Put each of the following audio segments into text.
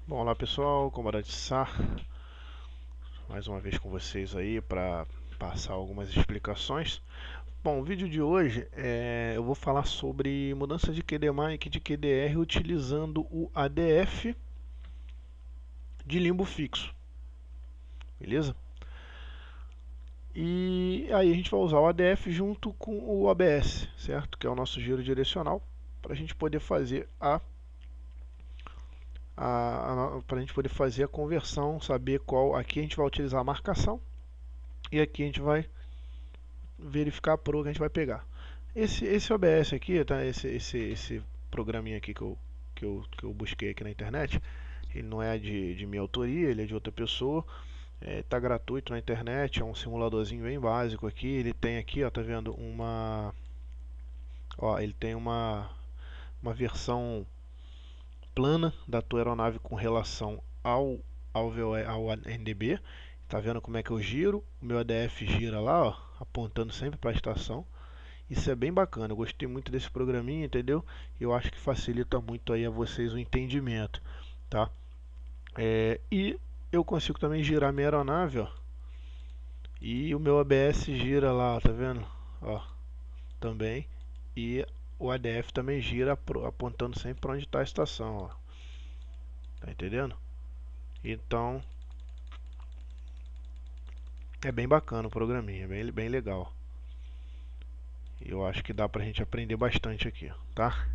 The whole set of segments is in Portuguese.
Bom, olá pessoal, Comandante Sá, mais uma vez com vocês aí para passar algumas explicações. Bom, o vídeo de hoje eu vou falar sobre mudança de QDMic e de QDR utilizando o ADF de limbo fixo, beleza? E aí a gente vai usar o ADF junto com o ABS, certo? Que é o nosso giro direcional, para a gente poder fazer para a gente poder fazer a conversão, saber qual. Aqui a gente vai utilizar a marcação e aqui a gente vai verificar a pro que a gente vai pegar. Esse OBS aqui, tá? Esse programinha aqui que eu busquei aqui na internet, ele não é de minha autoria, ele é de outra pessoa. Tá gratuito na internet, é um simuladorzinho bem básico aqui. Ele tem aqui, ó, tá vendo? Ele tem uma versão plana da tua aeronave com relação ao NDB. Tá vendo como é que eu giro? O meu ADF gira lá, ó, apontando sempre para a estação. Isso é bem bacana, eu gostei muito desse programinha, entendeu? Eu acho que facilita muito aí a vocês o entendimento, tá? E eu consigo também girar minha aeronave, ó. E o meu ABS gira lá, tá vendo? Ó, também. E o ADF também gira apontando sempre para onde está a estação, ó. Tá entendendo? Então, é bem bacana o programinha, bem legal. Eu acho que dá pra gente aprender bastante aqui, tá?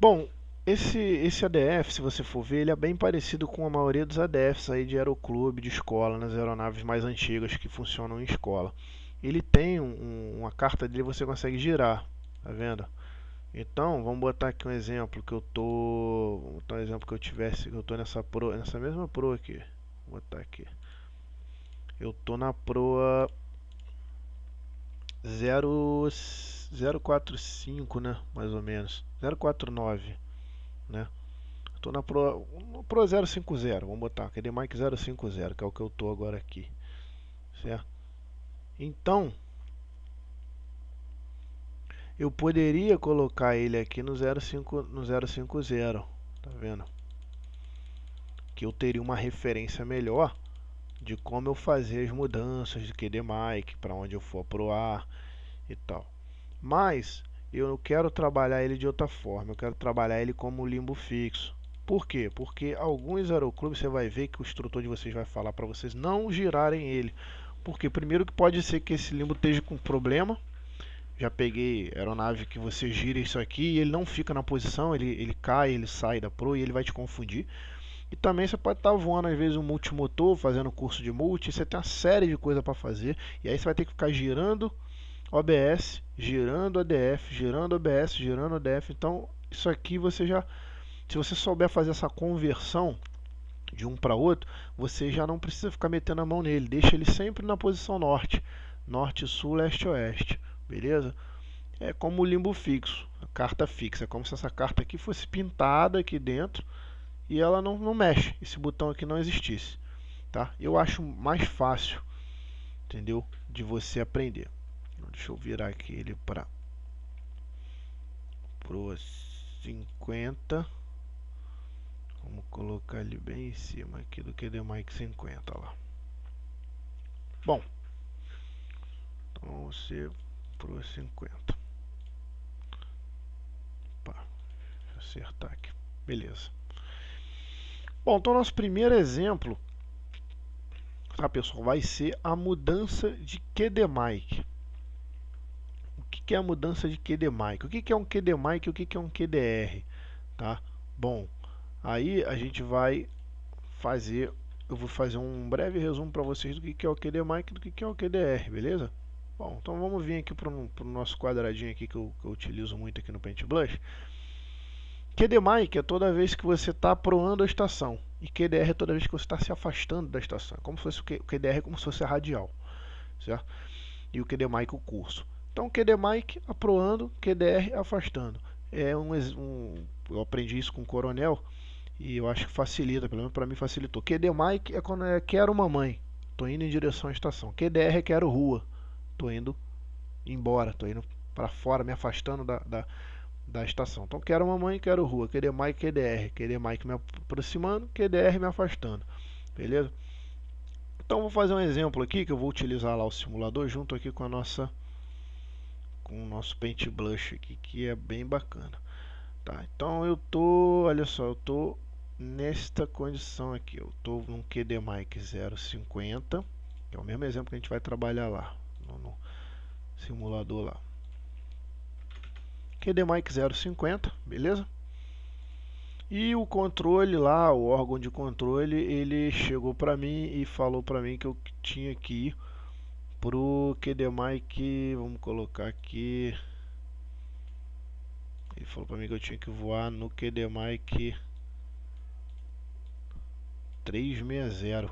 Bom, esse ADF, se você for ver, ele é bem parecido com a maioria dos ADFs aí de aeroclube, de escola, nas aeronaves mais antigas que funcionam em escola. Ele tem uma carta dele, você consegue girar, tá vendo? Então, vamos botar aqui um exemplo que eu tô, vamos botar um exemplo que eu tô nessa mesma pro aqui. Vou botar aqui. Eu tô na proa 045, né, mais ou menos. 049, né? Estou na Pro 050, vamos botar, aquele Mic 050, que é o que eu estou agora aqui, certo? Então, eu poderia colocar ele aqui no 050, tá vendo? Que eu teria uma referência melhor de como eu fazer as mudanças de QD Mic para onde eu for proar e tal. Mas eu não quero trabalhar ele de outra forma, eu quero trabalhar ele como limbo fixo. Por quê? Porque alguns aeroclubes você vai ver que o instrutor de vocês vai falar para vocês não girarem ele. Porque primeiro que pode ser que esse limbo esteja com problema. Já peguei aeronave que você gira isso aqui e ele não fica na posição, ele cai, ele sai da pro e ele vai te confundir. E também você pode estar voando às vezes um multimotor, fazendo curso de multi, você tem uma série de coisas para fazer. E aí você vai ter que ficar girando OBS, girando ADF, girando OBS, girando ADF. Então, isso aqui você já, se você souber fazer essa conversão de um para outro, você já não precisa ficar metendo a mão nele. Deixa ele sempre na posição norte, norte, sul, leste, oeste, beleza? É como o limbo fixo, a carta fixa. É como se essa carta aqui fosse pintada aqui dentro e ela não mexe. Esse botão aqui não existisse, tá? Eu acho mais fácil, entendeu? De você aprender. Deixa eu virar aqui ele para Pro 50. Vamos colocar ele bem em cima aqui do QD Mic 50 lá. Bom, então você Pro 50. Opa, deixa eu acertar aqui. Beleza. Bom, então nosso primeiro exemplo, tá pessoal, vai ser a mudança de QD Mic. O que é a mudança de QD Mic? O que é um QD Mic e o que é um QDR? Tá? Bom, aí a gente vai fazer, eu vou fazer um breve resumo para vocês do que é o QD Mic e do que é o QDR, beleza? Bom, então vamos vir aqui para o nosso quadradinho aqui que eu utilizo muito aqui no Paint Blush. QD Mic é toda vez que você está proando a estação, e QDR é toda vez que você está se afastando da estação. É como se fosse o QDR é como se fosse a radial, certo? E o QD Mic o curso. Então QD Mic aproando, QDR afastando. Eu aprendi isso com o Coronel e eu acho que facilita, pelo menos para mim facilitou. QD Mic é quando é quero mamãe, tô indo em direção à estação. QDR é quero rua, tô indo embora, tô indo para fora, me afastando da estação. Então quero mamãe, quero rua, QD Mike, QDR, QD Mike me aproximando, QDR me afastando, beleza? Então vou fazer um exemplo aqui que eu vou utilizar lá o simulador junto aqui com o nosso Paint Blush aqui, que é bem bacana. Tá, então eu tô, olha só, eu tô nesta condição aqui, eu tô num QD Mike 0,50, que é o mesmo exemplo que a gente vai trabalhar lá no simulador lá. QD Mike 0,50, beleza? E o controle lá, o órgão de controle, ele chegou para mim e falou para mim que eu tinha que ir pro QD Mike, vamos colocar aqui. Ele falou para mim que eu tinha que voar no QD Mike 360,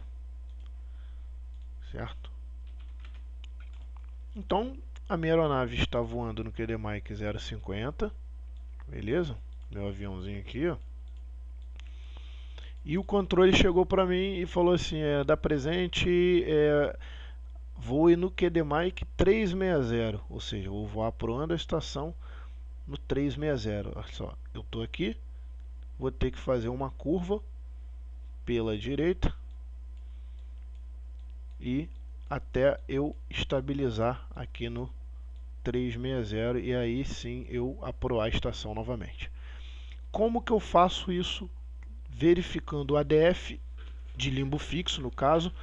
certo? Então a minha aeronave está voando no QD Mike 050, beleza? Meu aviãozinho aqui, ó. E o controle chegou para mim e falou assim: dá presente, voe no QD Mike 360, ou seja, eu vou voar aproando a estação no 360. Olha só, eu estou aqui, vou ter que fazer uma curva pela direita e até eu estabilizar aqui no 360 e aí sim eu aproar a estação novamente. Como que eu faço isso? Verificando o ADF de limbo fixo, no caso,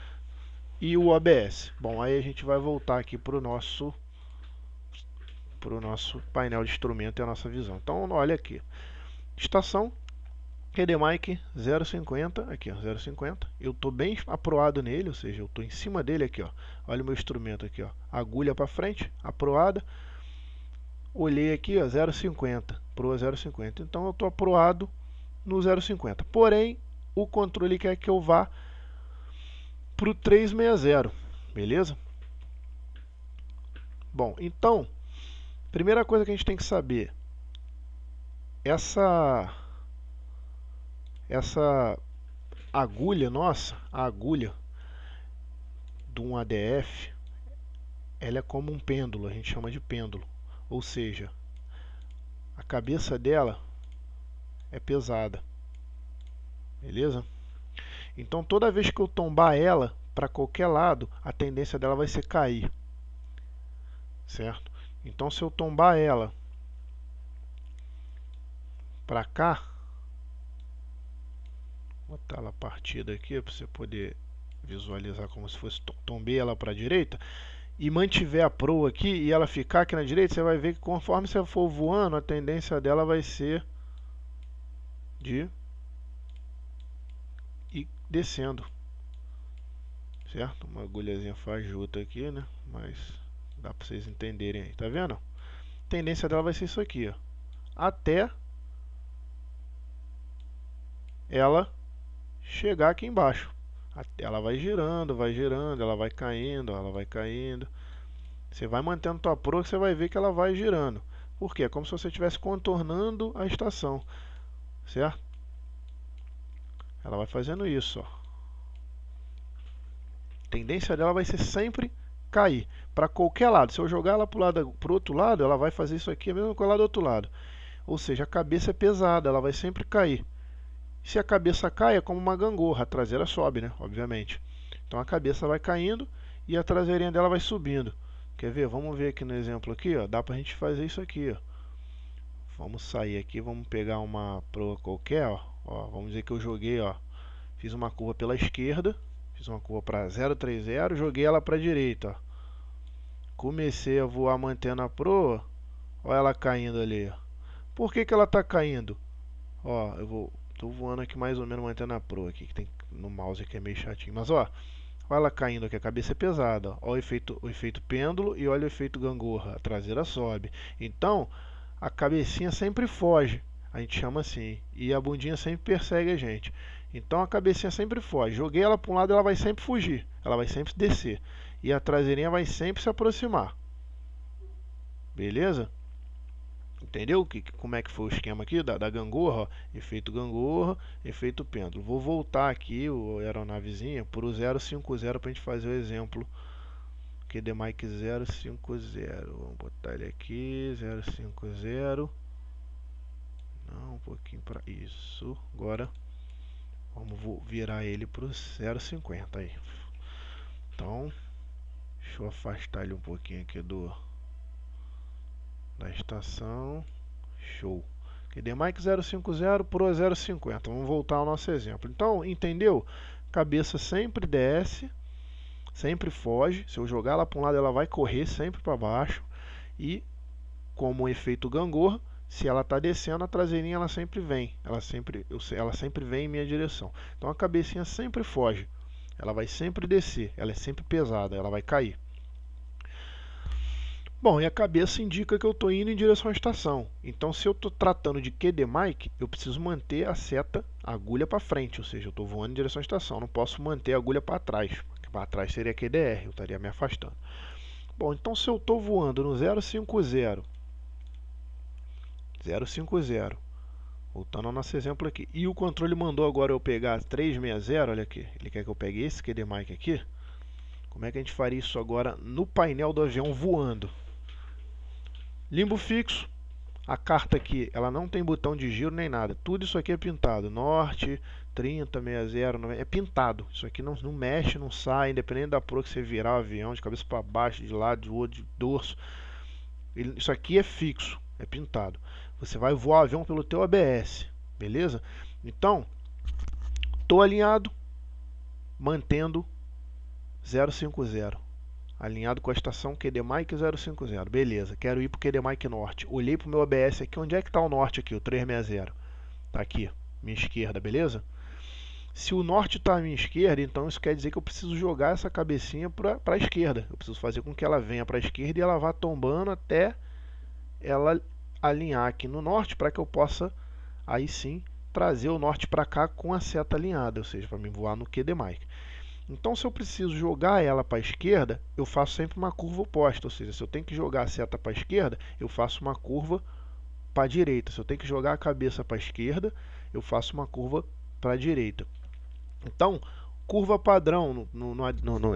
e o OBS. Bom, aí a gente vai voltar aqui para o nosso painel de instrumento e a nossa visão. Então, olha aqui, estação QD Mike 050, aqui ó, 050. Eu estou bem aproado nele, ou seja, eu estou em cima dele aqui, ó. Olha o meu instrumento aqui, ó. Agulha para frente, aproada. Olhei aqui, ó, 050, proa 050. Então eu estou aproado no 050. Porém, o controle quer que eu vá para o 360, beleza? Bom, então, primeira coisa que a gente tem que saber, essa agulha nossa, a agulha de um ADF, ela é como um pêndulo, a gente chama de pêndulo, ou seja, a cabeça dela é pesada, beleza? Então toda vez que eu tombar ela para qualquer lado, a tendência dela vai ser cair, certo? Então se eu tombar ela para cá, vou botar ela partida aqui para você poder visualizar como se fosse tombei ela para a direita e mantiver a proa aqui e ela ficar aqui na direita, você vai ver que conforme você for voando, a tendência dela vai ser de ir descendo, certo? Uma agulhazinha fajuta aqui, né? Mas dá para vocês entenderem aí, tá vendo? A tendência dela vai ser isso aqui, ó, até ela chegar aqui embaixo. Ela vai girando, ela vai caindo, ela vai caindo. Você vai mantendo tua proa que você vai ver que ela vai girando. Por quê? É como se você estivesse contornando a estação, certo? Ela vai fazendo isso, ó. A tendência dela vai ser sempre cair para qualquer lado. Se eu jogar ela para o outro lado, ela vai fazer isso aqui, a mesma coisa lá do outro lado. Ou seja, a cabeça é pesada, ela vai sempre cair. Se a cabeça cai, é como uma gangorra, a traseira sobe, né? Obviamente. Então a cabeça vai caindo e a traseirinha dela vai subindo. Quer ver? Vamos ver aqui no exemplo aqui, ó. Dá pra gente fazer isso aqui, ó. Vamos sair aqui, vamos pegar uma proa qualquer, ó. Vamos dizer que eu joguei, ó. Fiz uma curva pela esquerda, fiz uma curva para 030, joguei ela para a direita, ó. Comecei a voar mantendo a proa, olha ela caindo ali, ó. Por que que ela tá caindo? Ó, tô voando aqui mais ou menos mantendo a proa aqui, que tem no mouse aqui é meio chatinho, mas ó, olha ela caindo aqui, a cabeça é pesada, ó. Olha o efeito pêndulo e olha o efeito gangorra, a traseira sobe. Então, a cabecinha sempre foge, a gente chama assim, e a bundinha sempre persegue a gente. Então a cabecinha sempre foge. Joguei ela para um lado, ela vai sempre fugir, ela vai sempre descer. E a traseirinha vai sempre se aproximar. Beleza? Entendeu como é que foi o esquema aqui da gangorra? Ó, efeito gangorra, efeito pêndulo. Vou voltar aqui a aeronavezinha para o 050 para a gente fazer o exemplo. QD Mike 050. Vamos botar ele aqui, 050. pouquinho para isso. Agora vamos virar ele para o 0,50 aí. Então, deixa eu afastar ele um pouquinho aqui da estação. Show. QDMic 0,50, Pro 0,50. Vamos voltar ao nosso exemplo. Então, entendeu? Cabeça sempre desce, sempre foge. Se eu jogar ela para um lado, ela vai correr sempre para baixo. E, como efeito gangorra, se ela está descendo, a traseirinha ela sempre vem. Ela sempre vem em minha direção. Então, a cabecinha sempre foge. Ela vai sempre descer. Ela é sempre pesada. Ela vai cair. Bom, e a cabeça indica que eu estou indo em direção à estação. Então, se eu estou tratando de QDMic, eu preciso manter a seta, a agulha para frente. Ou seja, eu estou voando em direção à estação. Não posso manter a agulha para trás. Porque para trás seria QDR, eu estaria me afastando. Bom, então se eu estou voando no 0,50, voltando ao nosso exemplo aqui, e o controle mandou agora eu pegar 360, olha aqui, ele quer que eu pegue esse QDMic aqui. Como é que a gente faria isso agora no painel do avião voando? Limbo fixo, a carta aqui, ela não tem botão de giro nem nada, tudo isso aqui é pintado, norte, 30, 60, 90, é pintado, isso aqui não mexe, não sai, independente da proa que você virar o avião, de cabeça para baixo, de lado, de outro, de dorso, isso aqui é fixo, é pintado. Você vai voar o avião pelo teu ABS, beleza? Então, estou alinhado, mantendo 0,50. Alinhado com a estação QDMic 0,50. Beleza, quero ir para o QDMic norte. Olhei para o meu ABS aqui. Onde é que está o norte aqui? O 360. Está aqui, minha esquerda, beleza? Se o norte está à minha esquerda, então isso quer dizer que eu preciso jogar essa cabecinha para a esquerda. Eu preciso fazer com que ela venha para a esquerda e ela vá tombando até ela alinhar aqui no norte, para que eu possa, aí sim, trazer o norte para cá com a seta alinhada, ou seja, para me voar no QDMic. Então, se eu preciso jogar ela para a esquerda, eu faço sempre uma curva oposta. Ou seja, se eu tenho que jogar a seta para a esquerda, eu faço uma curva para a direita. Se eu tenho que jogar a cabeça para a esquerda, eu faço uma curva para a direita. Então, curva padrão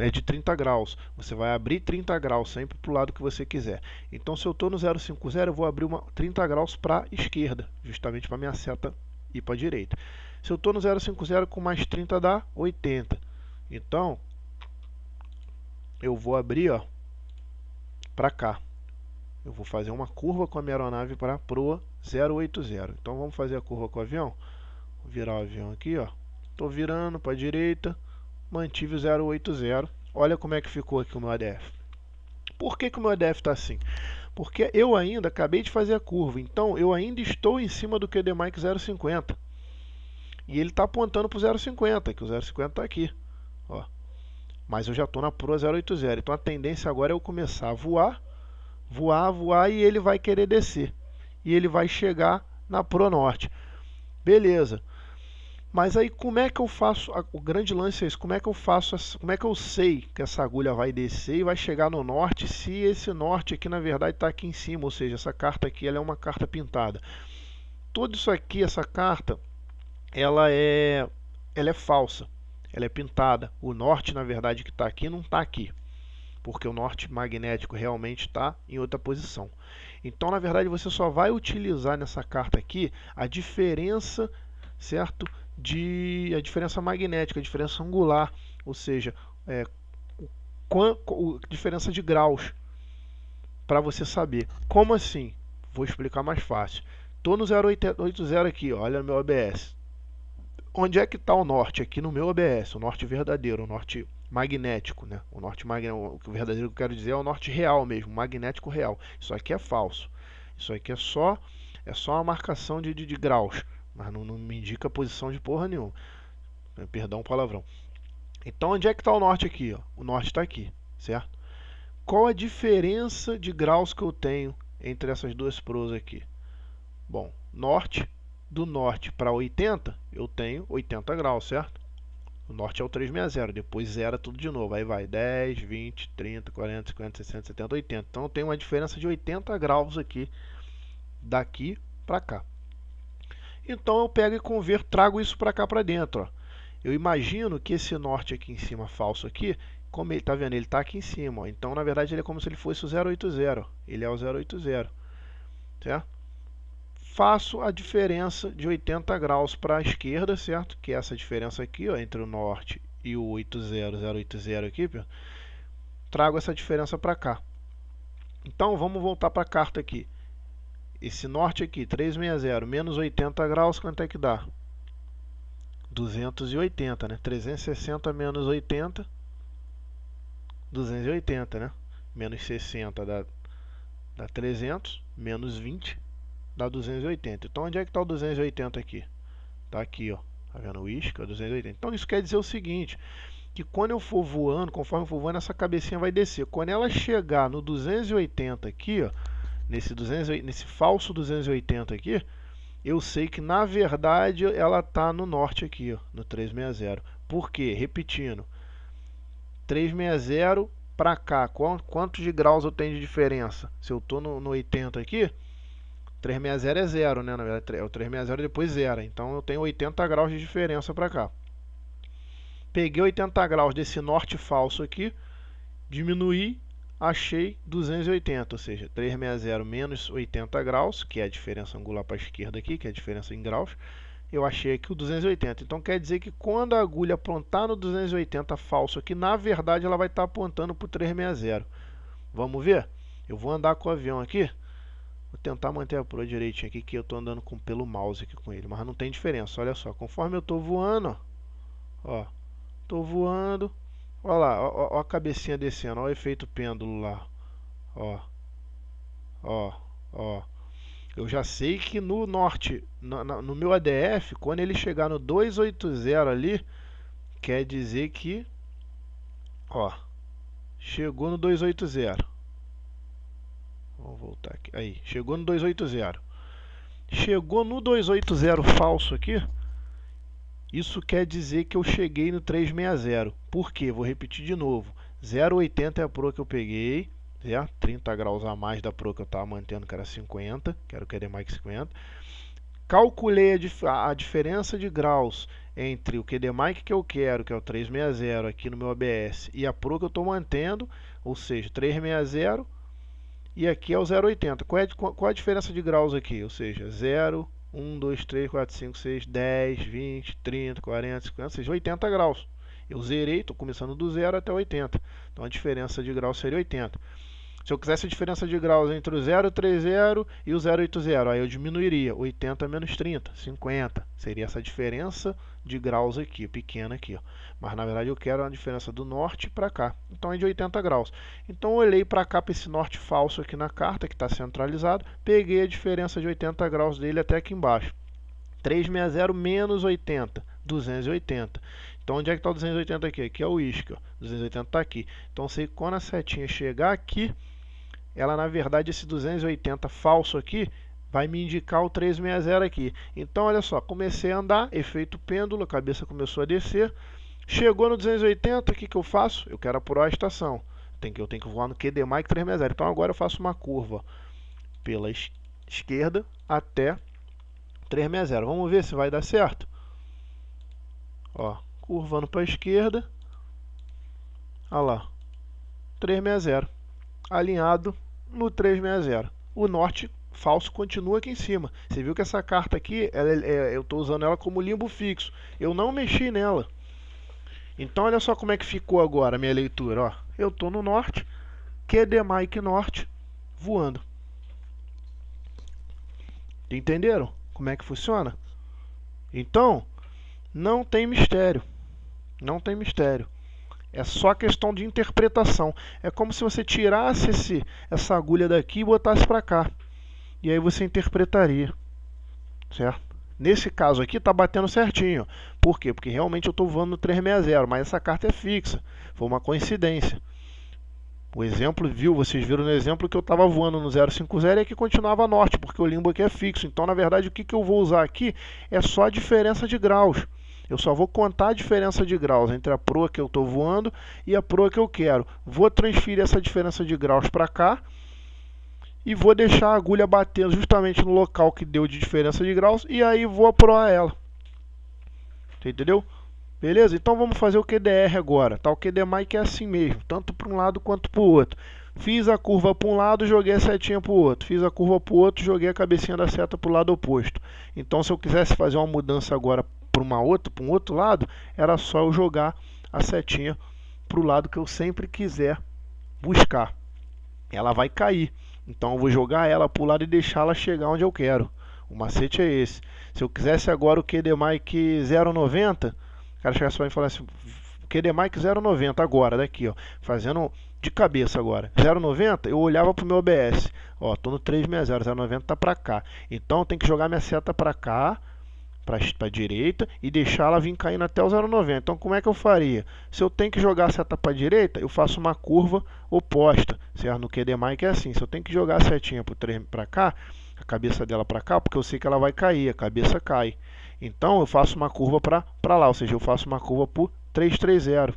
é de 30 graus. Você vai abrir 30 graus sempre para o lado que você quiser. Então, se eu estou no 0,50, eu vou abrir 30 graus para a esquerda, justamente para minha seta ir para a direita. Se eu estou no 0,50, com mais 30 dá 80. Então, eu vou abrir para cá. Eu vou fazer uma curva com a minha aeronave para a proa 080. Então, vamos fazer a curva com o avião. Vou virar o avião aqui, estou virando para a direita, mantive o 080. Olha como é que ficou aqui o meu ADF. Por que o meu ADF está assim? Porque eu ainda acabei de fazer a curva. Então, eu ainda estou em cima do QDMic 0,50. E ele está apontando para o 0,50, que o 0,50 está aqui. Mas eu já estou na Pro 080, então a tendência agora é eu começar a voar, e ele vai querer descer. E ele vai chegar na Pro Norte. Beleza. Mas aí como é que eu faço, o grande lance é isso, como é que eu sei que essa agulha vai descer e vai chegar no norte, se esse norte aqui na verdade está aqui em cima, ou seja, essa carta aqui ela é uma carta pintada. Tudo isso aqui, essa carta, ela é falsa. Ela é pintada. O norte, na verdade, que está aqui, não está aqui. Porque o norte magnético realmente está em outra posição. Então, na verdade, você só vai utilizar nessa carta aqui a diferença, certo? A diferença magnética, a diferença angular. Ou seja, diferença de graus. Para você saber. Como assim? Vou explicar mais fácil. Estou no 080 aqui, olha o meu ABS. Onde é que está o norte? Aqui no meu ABS, o norte verdadeiro, o norte magnético, né? O norte magnético, o verdadeiro que eu quero dizer é o norte real mesmo, magnético real. Isso aqui é falso. Isso aqui é só uma marcação de graus, mas não me indica a posição de porra nenhuma. Perdão o palavrão. Então, onde é que está o norte aqui? O norte está aqui, certo? Qual a diferença de graus que eu tenho entre essas duas pros aqui? Bom, do norte para 80, eu tenho 80 graus, certo? O norte é o 360, depois zera tudo de novo. Aí vai 10, 20, 30, 40, 50, 60, 70, 80. Então eu tenho uma diferença de 80 graus aqui, daqui para cá. Então eu pego e converto, trago isso para cá para dentro. Eu imagino que esse norte aqui em cima, falso aqui, como ele está vendo, ele está aqui em cima. Então na verdade ele é como se ele fosse o 080. Ele é o 080, certo? faço a diferença de 80 graus para a esquerda, certo? Que é essa diferença aqui, ó, entre o norte e o 080 aqui, trago essa diferença para cá. Então vamos voltar para a carta aqui. Esse norte aqui, 360 menos 80 graus, quanto é que dá? 280, né? 360 menos 80, 280, né? Menos 60 dá 300, menos 20 dá 280. Então onde é que está o 280 aqui? Está aqui, ó. Tá vendo o isca? 280. Então isso quer dizer o seguinte, que quando eu for voando, conforme eu for voando, essa cabecinha vai descer. Quando ela chegar no 280 aqui, ó, nesse falso 280 aqui, eu sei que na verdade ela está no norte aqui, ó, no 360. Por quê? Repetindo, 360 para cá, quantos de graus eu tenho de diferença? Se eu estou no 80 aqui, 360 é zero, né? Na verdade, o 360 depois zero. Então eu tenho 80 graus de diferença para cá. Peguei 80 graus desse norte falso aqui, diminuí, achei 280, ou seja, 360 menos 80 graus, que é a diferença angular para a esquerda aqui, que é a diferença em graus, eu achei aqui o 280. Então quer dizer que quando a agulha apontar no 280 falso aqui, na verdade ela vai estar apontando para o 360. Vamos ver? Eu vou andar com o avião aqui. Vou tentar manter a proa direitinho aqui, que eu estou andando pelo mouse aqui com ele, mas não tem diferença. Olha só, conforme eu estou voando, ó, estou voando, olha lá, ó a cabecinha descendo, ó o efeito pêndulo lá, ó. Eu já sei que no norte, no meu ADF, quando ele chegar no 280 ali, quer dizer que, ó, chegou no 280. Vamos voltar aqui. Aí, chegou no 280. Chegou no 280 falso aqui. Isso quer dizer que eu cheguei no 360. Por quê? Vou repetir de novo. 0,80 é a proa que eu peguei. 30 graus a mais da proa que eu estava mantendo, que era 50. Quero querer mais que 50. Calculei a diferença de graus entre o QDMic que eu quero, que é o 360 aqui no meu ABS, e a proa que eu estou mantendo, ou seja, 360. E aqui é o 0,80. Qual é a diferença de graus aqui? Ou seja, 0, 1, 2, 3, 4, 5, 6, 10, 20, 30, 40, 50, ou seja, 80 graus. Eu zerei, estou começando do 0 até 80. Então a diferença de graus seria 80. Se eu quisesse a diferença de graus entre o 0,30 e o 0,80, aí eu diminuiria 80 menos 30, 50. Seria essa diferença de graus aqui, pequena aqui, ó. Mas na verdade eu quero a diferença do norte para cá. Então é de 80 graus. Então eu olhei para cá, para esse norte falso aqui na carta, que está centralizado, peguei a diferença de 80 graus dele até aqui embaixo. 360 menos 80, 280. Então onde é que está o 280 aqui? Aqui é o isca, 280 está aqui. Então sei que quando a setinha chegar aqui, ela na verdade, esse 280 falso aqui, vai me indicar o 360 aqui. Então olha só, comecei a andar, efeito pêndulo, a cabeça começou a descer. Chegou no 280, o que eu faço? Eu quero apurar a estação. Eu tenho que voar no QDMic 360. Então agora eu faço uma curva pela esquerda até 360. Vamos ver se vai dar certo. Ó, curvando para a esquerda. Olha lá, 360. Alinhado no 360. O norte falso continua aqui em cima. Você viu que essa carta aqui, eu estou usando ela como limbo fixo. Eu não mexi nela. Então olha só como é que ficou agora a minha leitura. Ó. Eu estou no norte, QDMic norte, voando. Entenderam como é que funciona? Então, não tem mistério. Não tem mistério. É só questão de interpretação. É como se você tirasse essa agulha daqui e botasse para cá. E aí você interpretaria. Certo? Nesse caso aqui está batendo certinho. Por quê? Porque realmente eu estou voando no 360, mas essa carta é fixa. Foi uma coincidência. O exemplo, vocês viram no exemplo que eu estava voando no 050 e aqui continuava norte, porque o limbo aqui é fixo. Então, na verdade, o que eu vou usar aqui é só a diferença de graus. Eu só vou contar a diferença de graus entre a proa que eu estou voando e a proa que eu quero. Vou transferir essa diferença de graus para cá e vou deixar a agulha batendo justamente no local que deu de diferença de graus e aí vou aproar ela. Você entendeu? Beleza? Então vamos fazer o QDR agora. Tá? O QDMic é assim mesmo, tanto para um lado quanto para o outro. Fiz a curva para um lado, joguei a setinha para o outro. Fiz a curva para o outro, joguei a cabecinha da seta para o lado oposto. Então, se eu quisesse fazer uma mudança agora para um outro lado, era só eu jogar a setinha para o lado que eu sempre quiser buscar. Ela vai cair. Então, eu vou jogar ela para o lado e deixá-la chegar onde eu quero. O macete é esse. Se eu quisesse agora o QDMic 0,90, o cara chegasse para mim e falasse QDMic 0,90 agora, daqui, ó, fazendo de cabeça agora, 0,90, eu olhava pro meu OBS, ó, tô no 360, 0,90 tá pra cá, então tem que jogar minha seta pra cá, pra direita, e deixar ela vir caindo até o 0,90. Então como é que eu faria? Se eu tenho que jogar a seta pra direita, eu faço uma curva oposta, certo? No QDMic é assim, se eu tenho que jogar a setinha pra cá, a cabeça dela pra cá, porque eu sei que ela vai cair, a cabeça cai. Então eu faço uma curva para lá, ou seja, eu faço uma curva por 330.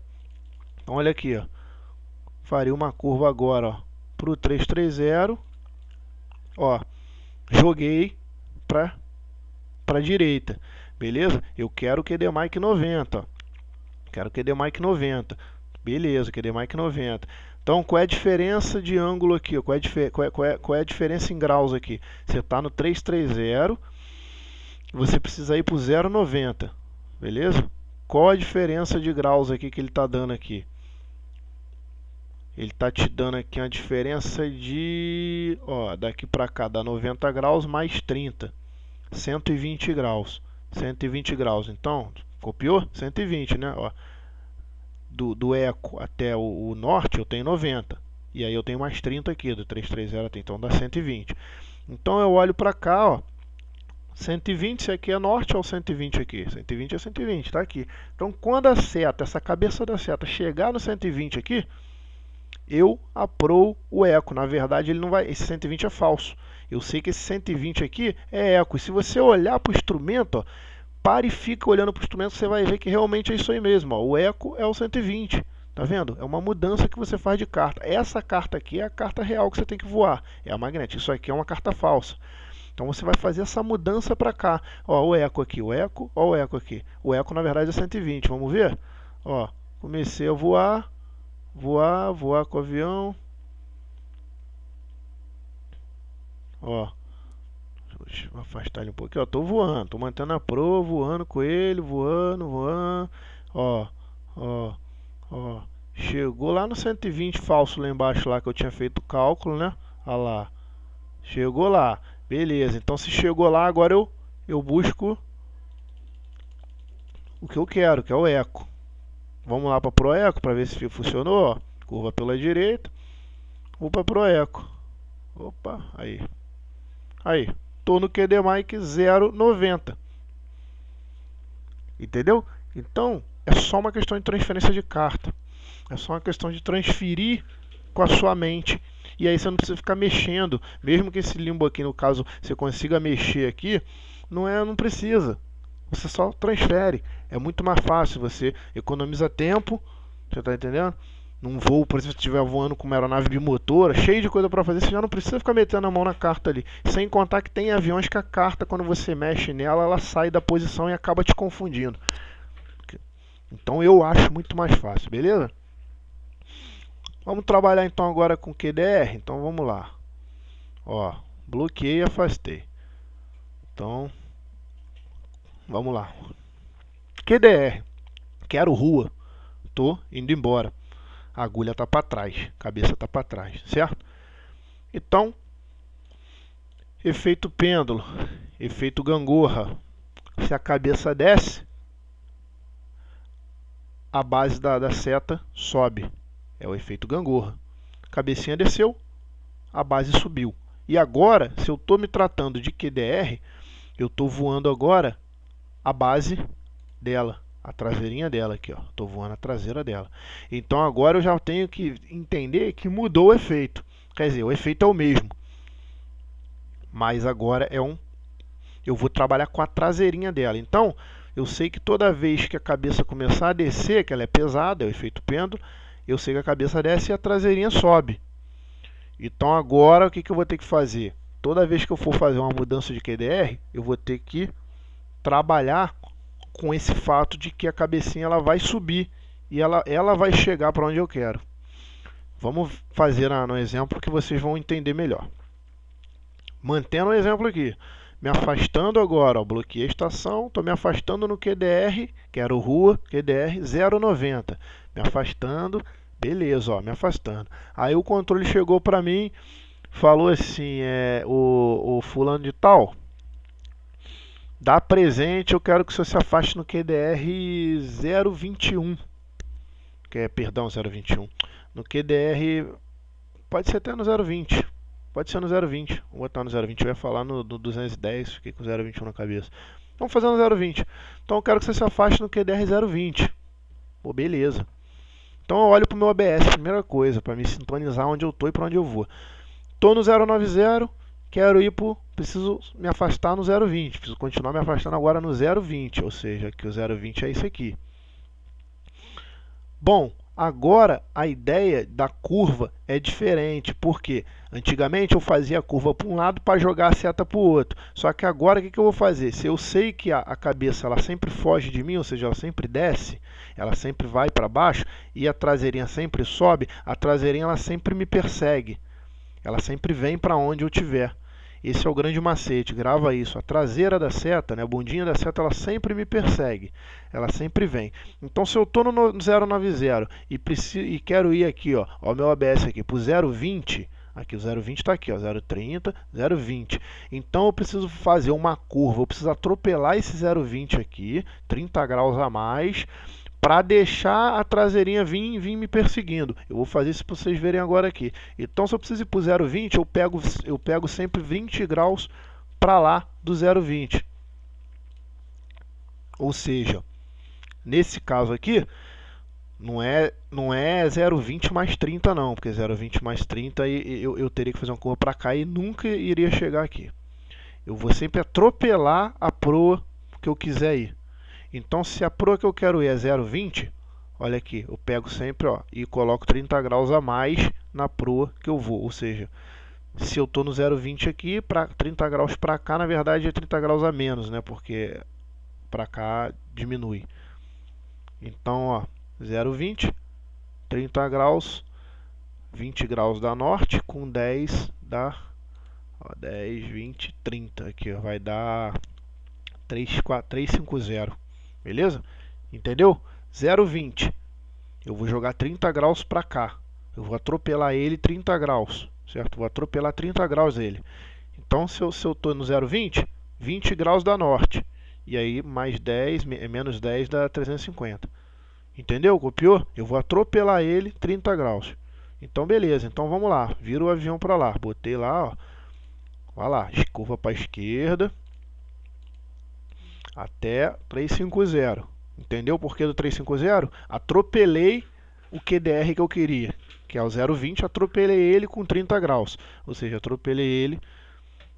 Então olha aqui, ó. Faria uma curva agora, ó, pro 330. Ó, joguei para direita. Beleza? Eu quero QDMic 90, ó. Quero QDMic 90. Beleza, QDMic 90. Então, qual é a diferença de ângulo aqui? Qual é a diferença em graus aqui? Você está no 330, você precisa ir para o 0,90. Beleza? Qual a diferença de graus aqui que ele está dando aqui? Ele está te dando aqui uma diferença de, ó, daqui para cá dá 90 graus mais 30, 120 graus. 120 graus, então, copiou? 120, né? Ó, do eco até o norte eu tenho 90. E aí eu tenho mais 30 aqui, do 330, então dá 120. Então eu olho para cá, ó, 120, se aqui é norte, é o 120 aqui. 120 é 120, tá aqui. Então quando a seta, essa cabeça da seta chegar no 120 aqui, eu aproo o eco. Na verdade, ele não vai, esse 120 é falso. Eu sei que esse 120 aqui é eco. E se você olhar para o instrumento, ó, pare e fica olhando para o instrumento, você vai ver que realmente é isso aí mesmo. Ó. O eco é o 120. Tá vendo? É uma mudança que você faz de carta. Essa carta aqui é a carta real que você tem que voar. É a magnética. Isso aqui é uma carta falsa. Então você vai fazer essa mudança para cá. Ó, o eco aqui, o eco, ó, o eco aqui. O eco na verdade é 120. Vamos ver? Ó, comecei a voar. Voar com o avião. Ó, deixa eu afastar ele um pouquinho. Ó, tô voando, tô mantendo a proa, voando com ele, voando. Ó, ó, ó. Chegou lá no 120 falso lá embaixo lá que eu tinha feito o cálculo, né? Olha lá. Chegou lá. Beleza. Então se chegou lá, agora eu busco o que eu quero, que é o eco. Vamos lá para Pro Eco para ver se funcionou. Ó. Curva pela direita. Vou para Pro Eco. Opa, aí. Aí, tô no QDMic 0,90. Entendeu? Então, é só uma questão de transferência de carta. É só uma questão de transferir com a sua mente. E aí você não precisa ficar mexendo. Mesmo que esse limbo aqui, no caso, você consiga mexer aqui, não precisa. Você só transfere. É muito mais fácil, você economiza tempo, você está entendendo? Num voo, por exemplo, se estiver voando com uma aeronave bimotora, cheio de coisa para fazer, você já não precisa ficar metendo a mão na carta ali. Sem contar que tem aviões que a carta, quando você mexe nela, ela sai da posição e acaba te confundindo. Então eu acho muito mais fácil, beleza? Vamos trabalhar então agora com QDR. Então vamos lá. Ó, bloqueei e afastei. Então, vamos lá. QDR, quero rua, tô indo embora. A agulha está para trás, a cabeça está para trás, certo? Então, efeito pêndulo, efeito gangorra. Se a cabeça desce, a base da seta sobe. É o efeito gangorra. A cabecinha desceu, a base subiu. E agora, se eu estou me tratando de QDR, eu estou voando agora a base dela, a traseirinha dela aqui, ó. Estou voando a traseira dela. Então agora eu já tenho que entender que mudou o efeito. Quer dizer, o efeito é o mesmo, mas agora eu vou trabalhar com a traseirinha dela. Então eu sei que toda vez que a cabeça começar a descer, que ela é pesada, é o efeito pêndulo, eu sei que a cabeça desce e a traseirinha sobe. Então agora o que eu vou ter que fazer? Toda vez que eu for fazer uma mudança de QDR, eu vou ter que trabalhar com esse fato de que a cabecinha ela vai subir e ela vai chegar para onde eu quero. Vamos fazer no exemplo que vocês vão entender melhor. Mantendo o exemplo aqui, me afastando agora, ó, bloqueei a estação, estou me afastando no QDR, quero rua, QDR 090, me afastando, beleza, ó, me afastando. Aí o controle chegou para mim, falou assim, o fulano de tal, dá presente, eu quero que você se afaste no QDR 021, perdão, 021, no QDR, pode ser até no 020. Pode ser no 020. Vou botar no 020. Eu ia falar no 210. Fiquei com 021 na cabeça. Vamos fazer no 020. Então eu quero que você se afaste no QDR 020. Pô, beleza. Então eu olho para o meu ABS, primeira coisa, para me sintonizar onde eu estou e para onde eu vou. Estou no 090. Quero ir para. Preciso me afastar no 020. Preciso continuar me afastando agora no 020. Ou seja, que o 020 é isso aqui. Bom, agora a ideia da curva é diferente, porque antigamente eu fazia a curva para um lado para jogar a seta para o outro. Só que agora o que eu vou fazer? Se eu sei que a cabeça ela sempre foge de mim, ou seja, ela sempre desce, ela sempre vai para baixo e a traseirinha sempre sobe, a traseirinha ela sempre me persegue. Ela sempre vem para onde eu estiver. Esse é o grande macete, grava isso. A traseira da seta, né, a bundinha da seta, ela sempre me persegue. Ela sempre vem. Então, se eu estou no 090 e quero ir aqui, ó o meu ABS aqui, para o 020, aqui o 020 está aqui, ó, 030, 020. Então, eu preciso fazer uma curva, eu preciso atropelar esse 020 aqui, 30 graus a mais, para deixar a traseirinha vir me perseguindo. Eu vou fazer isso para vocês verem agora aqui. Então, se eu preciso ir para o 0,20, eu pego sempre 20 graus para lá do 0,20. Ou seja, nesse caso aqui, não é 0,20 mais 30 não, porque 0,20 mais 30 eu teria que fazer uma curva para cá e nunca iria chegar aqui. Eu vou sempre atropelar a proa que eu quiser ir. Então, se a proa que eu quero ir é 0,20, olha aqui, eu pego sempre e coloco 30 graus a mais na proa que eu vou. Ou seja, se eu estou no 0,20 aqui, para 30 graus para cá, na verdade é 30 graus a menos, né? Porque para cá diminui. Então, 0,20, 30 graus, 20 graus da norte, com 10 dá 10, 20, 30. Aqui vai dar 350. Beleza? Entendeu? 0,20. Eu vou jogar 30 graus para cá. Eu vou atropelar ele 30 graus. Certo? Vou atropelar 30 graus ele. Então, se eu estou no 0,20, 20 graus da norte. E aí, mais 10, menos 10 dá 350. Entendeu? Copiou? Eu vou atropelar ele 30 graus. Então, beleza. Então, vamos lá. Vira o avião para lá. Botei lá, ó. Olha lá. Curva para a esquerda. Até 350. Entendeu o porquê do 350? Atropelei o QDR que eu queria, que é o 0,20, atropelei ele com 30 graus. Ou seja, atropelei ele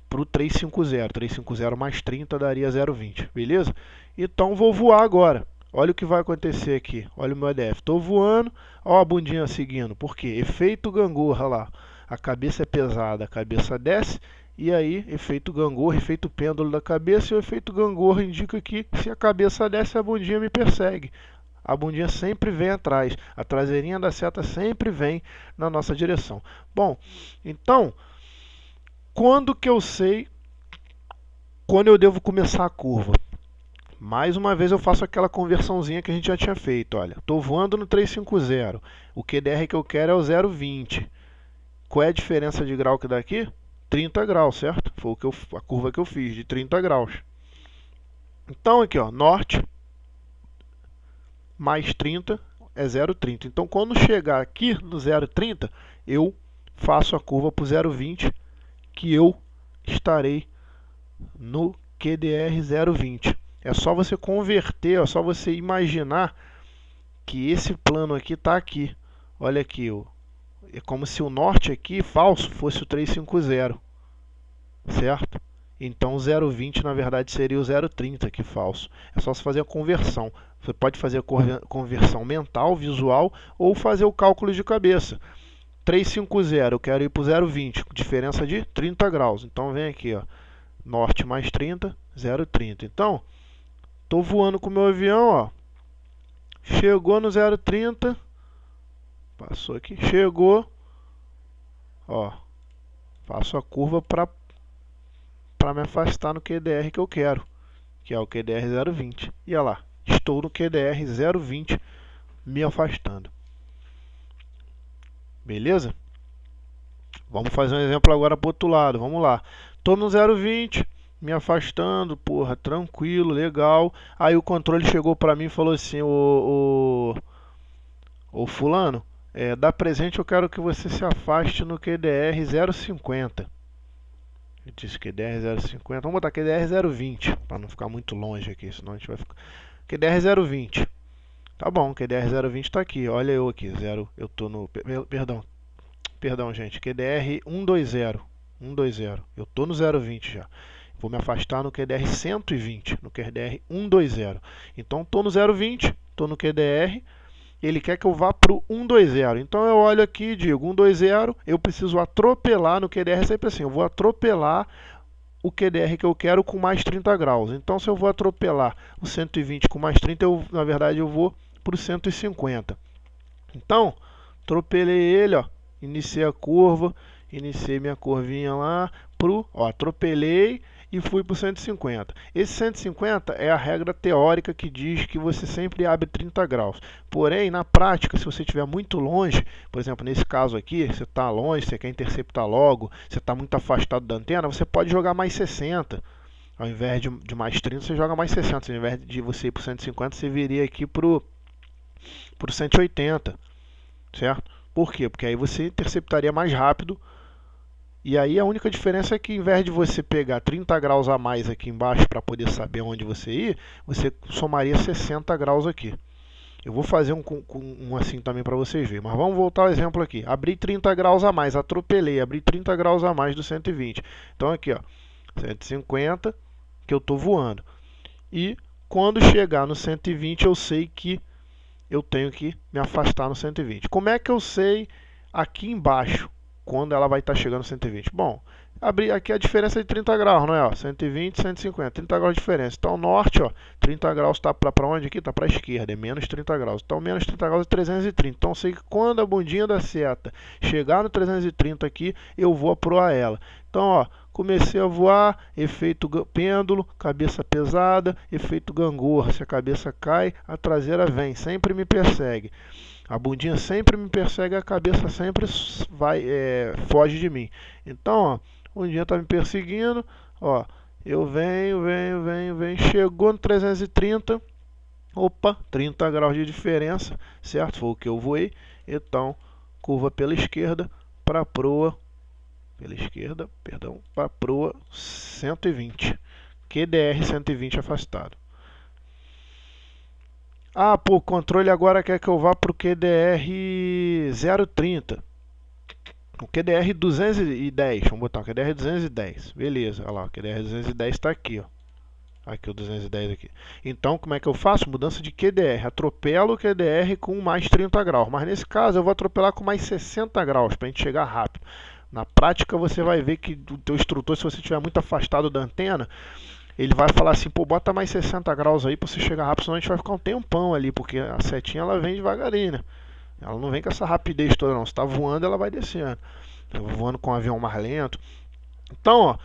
para o 350. 350 mais 30 daria 0,20. Beleza? Então vou voar agora. Olha o que vai acontecer aqui. Olha o meu EDF. Estou voando. Olha a bundinha seguindo. Por quê? Efeito gangorra lá. A cabeça é pesada, a cabeça desce. E aí, efeito gangorra, efeito pêndulo da cabeça. E o efeito gangorra indica que se a cabeça desce, a bundinha me persegue. A bundinha sempre vem atrás. A traseirinha da seta sempre vem na nossa direção. Bom, então, quando que eu sei quando eu devo começar a curva? Mais uma vez eu faço aquela conversãozinha que a gente já tinha feito. Olha, estou voando no 350. O QDR que eu quero é o 0,20. Qual é a diferença de grau que dá aqui? 30 graus, certo? Foi a curva que eu fiz, de 30 graus. Então aqui, ó, norte mais 30 é 0,30. Então quando chegar aqui no 0,30, eu faço a curva para o 0,20, que eu estarei no QDR 0,20. É só você converter, é só você imaginar que esse plano aqui está aqui. Olha aqui, é como se o norte aqui, falso, fosse o 350, certo? Então o 0,20 na verdade seria o 0,30 aqui falso. É só você fazer a conversão. Você pode fazer a conversão mental, visual, ou fazer o cálculo de cabeça. 350, eu quero ir para o 0,20, diferença de 30 graus. Então vem aqui, ó, norte mais 30, 0,30. Então, estou voando com o meu avião, ó. Chegou no 0,30. Passou aqui, chegou, ó, faço a curva para me afastar no QDR que eu quero, que é o QDR 0,20. E olha lá, estou no QDR 0,20 me afastando. Beleza? Vamos fazer um exemplo agora para o outro lado. Vamos lá. Estou no 0,20, me afastando, porra, tranquilo, legal. Aí o controle chegou para mim e falou assim: Ô fulano, dá presente, eu quero que você se afaste no QDR 0,50. Eu disse QDR 0,50. Vamos botar QDR 0,20 para não ficar muito longe aqui, senão a gente vai ficar. QDR 0,20. Tá bom, QDR 0,20 está aqui. Olha eu aqui, eu tô no. Perdão, gente. QDR 120. 120. Eu tô no 0,20 já. Vou me afastar no QDR 120, no QDR 120. Então estou no 0,20, estou no QDR. Ele quer que eu vá para o 120. Então eu olho aqui e digo 120, eu preciso atropelar no QDR, sempre assim, eu vou atropelar o QDR que eu quero com mais 30 graus. Então se eu vou atropelar o 120 com mais 30, na verdade eu vou para o 150. Então, atropelei ele, ó, iniciei a curva, iniciei minha curvinha lá, atropelei e fui para o 150. Esse 150 é a regra teórica que diz que você sempre abre 30 graus. Porém, na prática, se você estiver muito longe, por exemplo, nesse caso aqui, você está longe, você quer interceptar logo, você está muito afastado da antena, você pode jogar mais 60. Ao invés de mais 30, você joga mais 60. Ao invés de você ir para o 150, você viria aqui para o 180. Certo? Por quê? Porque aí você interceptaria mais rápido. E aí a única diferença é que, ao invés de você pegar 30 graus a mais aqui embaixo para poder saber onde você ir, você somaria 60 graus aqui. Eu vou fazer um assim também para vocês verem. Mas vamos voltar ao exemplo aqui. Abri 30 graus a mais, atropelei, abri 30 graus a mais do 120. Então aqui, ó, 150 que eu estou voando. E quando chegar no 120 eu sei que eu tenho que me afastar no 120. Como é que eu sei aqui embaixo quando ela vai estar chegando no 120? Bom, abrir aqui a diferença de 30 graus, não é? Ó, 120, 150, 30 graus de diferença. Então, norte, ó, 30 graus está para onde aqui? Está para a esquerda, é menos 30 graus. Então, menos 30 graus é 330. Então, eu sei que quando a bundinha da seta chegar no 330 aqui, eu vou aproar ela. Então, ó, comecei a voar, efeito pêndulo, cabeça pesada, efeito gangorra. Se a cabeça cai, a traseira vem, sempre me persegue. A bundinha sempre me persegue, a cabeça sempre foge de mim. Então, ó, a bundinha está me perseguindo, ó, eu venho, chegou no 330, opa, 30 graus de diferença, certo? Foi o que eu voei. Então, curva pela esquerda para a proa, para a proa 120, QDR 120 afastado. Ah, pô, o controle agora quer que eu vá para o QDR 030. O QDR 210, vamos botar o QDR 210. Beleza, olha lá, o QDR 210 está aqui, ó. Aqui o 210 aqui. Então, como é que eu faço? Mudança de QDR. Atropelo o QDR com mais 30 graus. Mas nesse caso eu vou atropelar com mais 60 graus para a gente chegar rápido. Na prática você vai ver que o teu instrutor, se você estiver muito afastado da antena, ele vai falar assim, pô, bota mais 60 graus aí para você chegar rápido, senão a gente vai ficar um tempão ali, porque a setinha ela vem devagarinho, né? Ela não vem com essa rapidez toda não. Se está voando, ela vai descendo. Eu vou voando com um avião mais lento. Então, ó,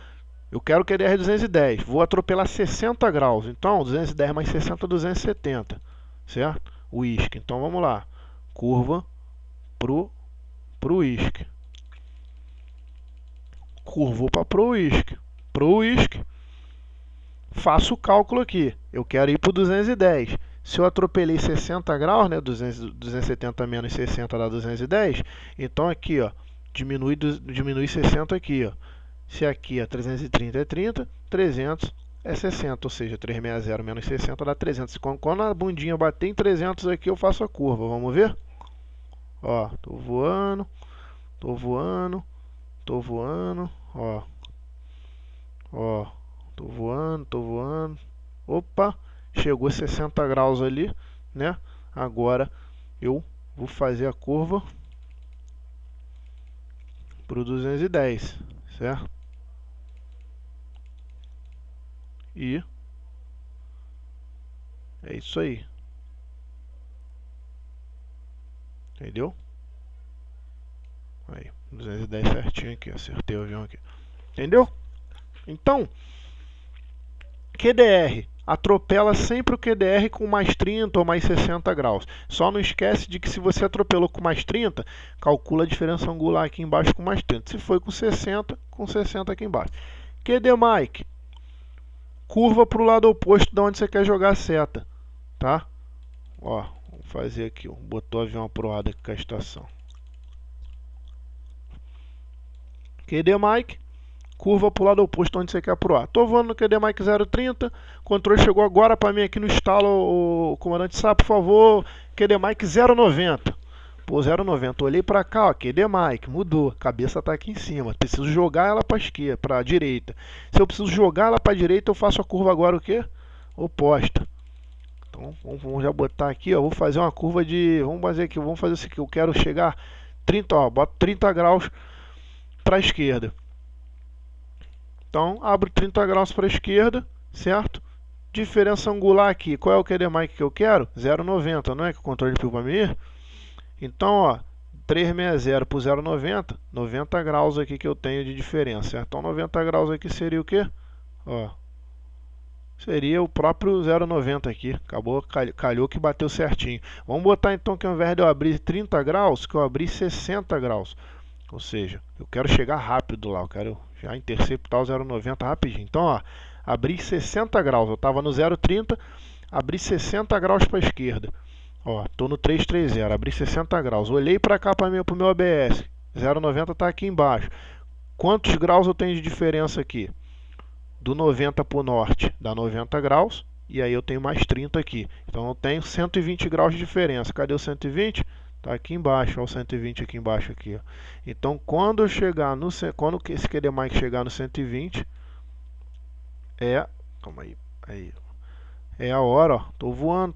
eu quero QDR 210. Vou atropelar 60 graus. Então, 210 mais 60, 270. Certo? O isque. Então, vamos lá. Curva pro isque. Curvou para pro isque. Pro isque. Faço o cálculo aqui. Eu quero ir para o 210. Se eu atropelei 60 graus, né, 270 menos 60 dá 210, então aqui, ó, diminui 60 aqui, ó. Se aqui é 330 é 30, 300 é 60, ou seja, 360 menos 60 dá 300. Quando a bundinha bater em 300 aqui, eu faço a curva, vamos ver? Ó, tô voando, tô voando, tô voando, ó. Ó, tô voando, tô voando. Opa, chegou 60 graus ali, né? Agora eu vou fazer a curva pro 210, certo? E é isso aí. Entendeu? Aí, 210 certinho aqui, acertei o avião aqui. Entendeu? Então, QDR, atropela sempre o QDR com mais 30 ou mais 60 graus. Só não esquece de que se você atropelou com mais 30, calcula a diferença angular aqui embaixo com mais 30. Se foi com 60 aqui embaixo. QD Mike, curva para o lado oposto de onde você quer jogar a seta, tá? Ó, vamos fazer aqui, ó. Botou o avião aproado aqui com a estação. QD Mike, curva para o lado oposto onde você quer aproar. Estou voando no QD Mike 030, o controle chegou agora para mim aqui no estalo, o comandante Sá, por favor, QD Mike 090. Pô, 090, olhei para cá, ó, QD Mike, mudou, a cabeça está aqui em cima, preciso jogar ela para a esquerda, para a direita. Se eu preciso jogar ela para a direita, eu faço a curva agora o quê? Oposta. Então, vamos já botar aqui, ó, vou fazer uma curva de, vamos fazer aqui, vamos fazer isso aqui, eu quero chegar 30, ó, boto 30 graus para a esquerda. Então, abro 30 graus para a esquerda, certo? Diferença angular aqui, qual é o QD Mike que eu quero? 0,90, não é que o controle pediu para mim? Então, ó, 360 por 0,90, 90 graus aqui que eu tenho de diferença, certo? Então, 90 graus aqui seria o quê? Ó, seria o próprio 0,90 aqui, acabou, calhou que bateu certinho. Vamos botar então que ao invés de eu abrir 30 graus, que eu abri 60 graus. Ou seja, eu quero chegar rápido lá, eu quero já interceptar o 0,90 rapidinho. Então, ó, abri 60 graus, eu estava no 0,30, abri 60 graus para a esquerda. Ó, estou no 330, abri 60 graus. Olhei para cá para o meu ABS, 0,90 está aqui embaixo. Quantos graus eu tenho de diferença aqui? Do 90 para o norte dá 90 graus, e aí eu tenho mais 30 aqui. Então eu tenho 120 graus de diferença. Cadê o 120? Tá aqui embaixo, ó, o 120 aqui embaixo aqui, ó. Então quando eu chegar no, quando esse QD Mike chegar no 120 calma aí, é a hora, ó. Tô voando,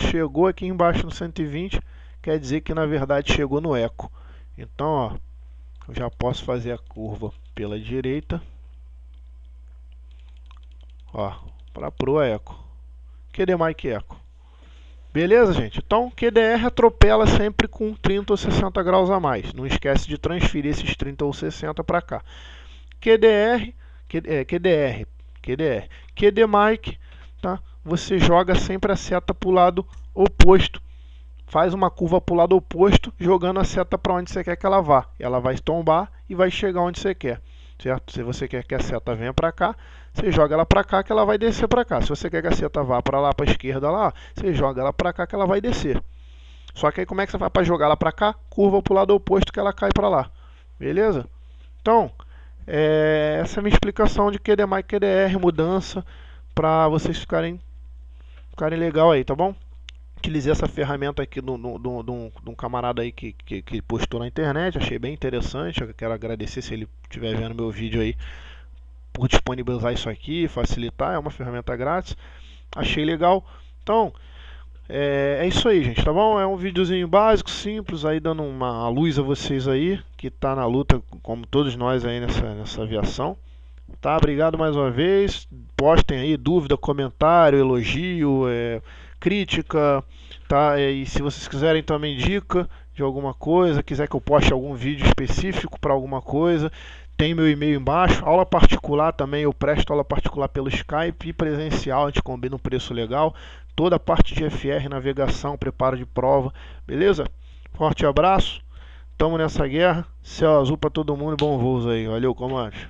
chegou aqui embaixo no 120, quer dizer que na verdade chegou no eco. Então, ó, eu já posso fazer a curva pela direita, ó, para pro eco. QD Mike eco. Beleza, gente? Então, QDR atropela sempre com 30 ou 60 graus a mais. Não esquece de transferir esses 30 ou 60 para cá. QD Mike, tá? Você joga sempre a seta para o lado oposto. Faz uma curva para o lado oposto, jogando a seta para onde você quer que ela vá. Ela vai tombar e vai chegar onde você quer. Certo? Se você quer que a seta venha para cá, você joga ela para cá que ela vai descer para cá. Se você quer que a seta vá para lá, para a esquerda lá, você joga ela para cá que ela vai descer. Só que aí como é que você vai para jogar ela para cá? Curva para o lado oposto que ela cai para lá. Beleza? Então, essa é a minha explicação de QD Mike QDR, mudança, para vocês ficarem legal aí, tá bom? Utilizei essa ferramenta aqui de um camarada aí que postou na internet, achei bem interessante. Eu quero agradecer se ele estiver vendo meu vídeo aí por disponibilizar isso aqui, facilitar, é uma ferramenta grátis, achei legal. Então, é isso aí, gente, tá bom? É um videozinho básico, simples, aí dando uma luz a vocês aí, que tá na luta, como todos nós aí nessa aviação. Tá, obrigado mais uma vez, postem aí dúvida, comentário, elogio, crítica, tá? E se vocês quiserem também dica de alguma coisa, quiser que eu poste algum vídeo específico para alguma coisa, tem meu e-mail embaixo. Aula particular também, eu presto aula particular pelo Skype e presencial, a gente combina um preço legal. Toda a parte de FR, navegação, preparo de prova, beleza? Forte abraço, tamo nessa guerra, céu azul para todo mundo e bom voos aí. Valeu, comandante.